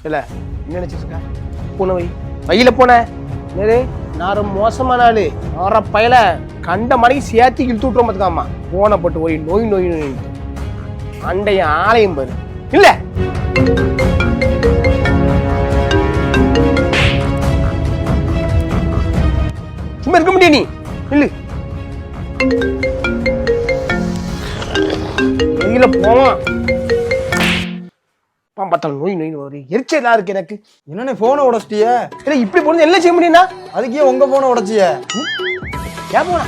இல்லை என்ன நினச்சிருக்கா பூனை வயில போன நேரு நான் ரொம்ப மோசமான ஆளு வர பயல கண்ட மணிக்கு சேர்த்து இழுத்து விட்டுறோம் பார்த்துக்காமா போனை போட்டு போய் நோய் நோய் நோய் அண்டைய ஆலயம் பாரு இல்ல சும்மா இருக்க முடியும் நீ இல்லு வெளியில போவான் பார்த்தாலும் நோய் நோய் ஒரு எரிச்சலா இருக்கு எனக்கு. என்னன்னு போனை உடைச்சிட்டிய? இல்லை இப்படி போனது என்ன செய்ய முடியும்னா அதுக்கே உங்க போனை உடைச்சிய? ஏன் போனா